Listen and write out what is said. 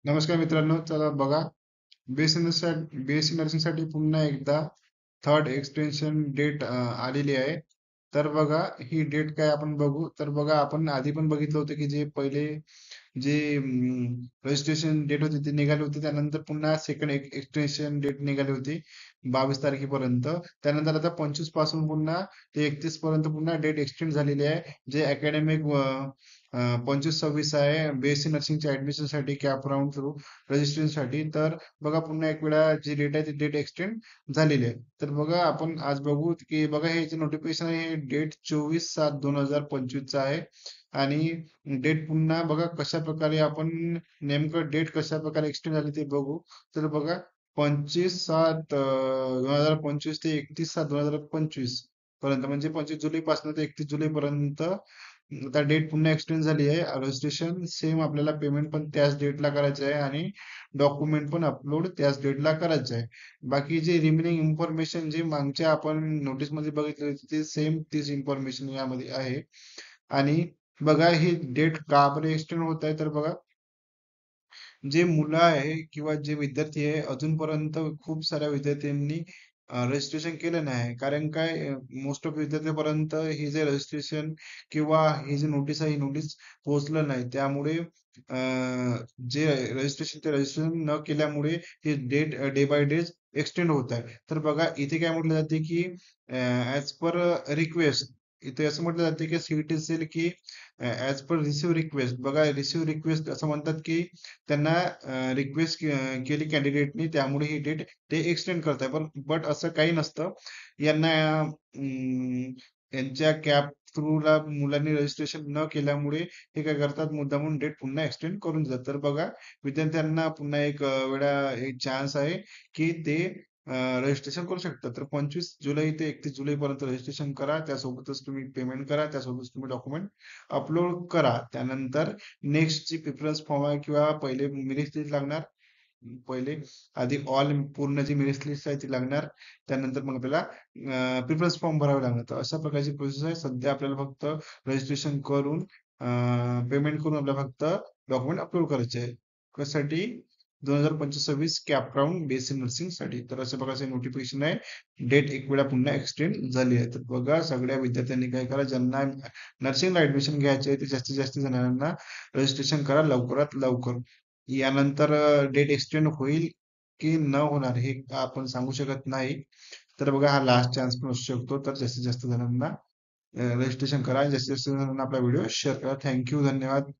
नमस्कार मित्रांनो, चला बघा. बीएससी नर्सिंगसाठी पुन्हा एकदा थर्ड एक्सटेन्शन डेट आलेली आहे. तर बघा, ही डेट काय आपण बघू. तर बघा, आपण आधी पण बघितलं होतं की जे पहिले जे रजिस्ट्रेशन डेट होती ती निघाली होती. त्यानंतर पुन्हा सेकंड एक्सटेन्शन डेट निघाली होती 22 तारखेपर्यंत. त्यानंतर आता 25 पासून पुन्हा ते 31 पर्यंत पुन्हा डेट एक्सटेंड झालेली आहे. जे अकॅडमिक 25-26 आहे बीएससी नर्सिंगच्या ऍडमिशन साठी कॅप राऊंड थ्रू रजिस्ट्रेशन साठी. तर बघा, पुन्हा एक वेळा जी डेट आहे ती डेट एक्सटेंड झालेली आहे. तर बघा, आपण आज बघू की बघा, हे जे नोटिफिकेशन आहे हे डेट 24/7/2025 चा आहे. आणि डेट पुन्हा बघा कशा प्रकारे आपण नेमकं डेट कशा प्रकारे एक्सटेंड झाली ते बघू. तर बघा, 25/7/2025 ते 31/7/2025 पर्यंत, म्हणजे 25 जुलै पासून ते 31 जुलै पर्यंत आता डेट पुन्हा एक्सटेंड झाली आहे. रजिस्ट्रेशन सेम, आपल्याला पेमेंट पण त्याच डेटला करायचं आहे आणि डॉक्युमेंट पण अपलोड त्याच डेटला करायचं आहे. बाकी जे रिमेनिंग इन्फॉर्मेशन जे मागच्या आपण नोटीस मध्ये बघितली होती ते सेम तीच इन्फॉर्मेशन यामध्ये आहे. आणि बघा, ही डेट का बरं एक्सटेंड होत आहे. तर बघा, जे मुलं आहे किंवा जे विद्यार्थी आहे, अजूनपर्यंत खूप साऱ्या विद्यार्थ्यांनी रजिस्ट्रेशन केलं नाही. कारण काय, मोस्ट ऑफ विद्यार्थ्यांपर्यंत हे जे रजिस्ट्रेशन किंवा हे जे नोटीस आहे, ही नोटीस पोहोचलं नाही. त्यामुळे जे रजिस्ट्रेशन ते रजिस्ट्रेशन न केल्यामुळे हे date day by day extend होत आहे. तर बघा, इथे काय म्हटलं जाते की ऍज पर रिक्वेस्ट, इथे असं म्हटलं जाते की सीईटी सेल की ऍज पर रिसिव्ह रिक्वेस्ट. बघा, रिसिव्ह रिक्वेस्ट असं म्हणतात की त्यांना रिक्वेस्ट केली कॅन्डिडेटनी, त्यामुळे ही डेट ते एक्सटेंड करताय. पण बट असं काही नसतं. यांना यांच्या कॅप थ्रूला मुलांनी रजिस्ट्रेशन न केल्यामुळे हे काय करतात, मुद्दामून डेट पुन्हा एक्सटेंड करून देतात. तर बघा, विद्यार्थ्यांना पुन्हा एक वेळा एक चान्स आहे की ते रजिस्ट्रेशन करू शकतात. तर 25 जुलै ते 31 जुलै पर्यंत रजिस्ट्रेशन करा. त्यासोबतच तुम्ही पेमेंट करा, त्यासोबतच तुम्ही डॉक्युमेंट अपलोड करा. त्यानंतर नेक्स्ट जी प्रिफरन्स फॉर्म आहे किंवा पहिले मेरिट लिस्ट लागणार. पहिले आधी ऑल पूर्ण जी मेरिट लिस्ट आहे ती लागणार. त्यानंतर मग आपल्याला प्रिफरन्स फॉर्म भरावे लागणार. तर अशा प्रकारची प्रोसेस आहे. सध्या आपल्याला फक्त रजिस्ट्रेशन करून पेमेंट करून आपल्याला फक्त डॉक्युमेंट अपलोड करायचे आहे. कशासाठी? 2025-26 कॅप राऊंड बीएससी नर्सिंग साठी. तर अशा प्रकारचे नोटिफिकेशन आहे. डेट एक वेळा पुन्हा एक्सटेंड झाली आहे. तर बघा, सगळ्या विद्यार्थ्यांनी काय करा, ज्यांना नर्सिंगला ऍडमिशन घ्यायचे आहे ते जास्तीत जास्त जणांना रजिस्ट्रेशन करा लवकरात लवकर. यानंतर डेट एक्सटेंड होईल की न होणार हे आपण सांगू शकत नाही. तर बघा, हा लास्ट चान्स पण असू शकतो. तर जास्तीत जास्त जणांना रजिस्ट्रेशन करा. जास्तीत जास्त जणांना आपला व्हिडिओ शेअर करा. थँक्यू, धन्यवाद.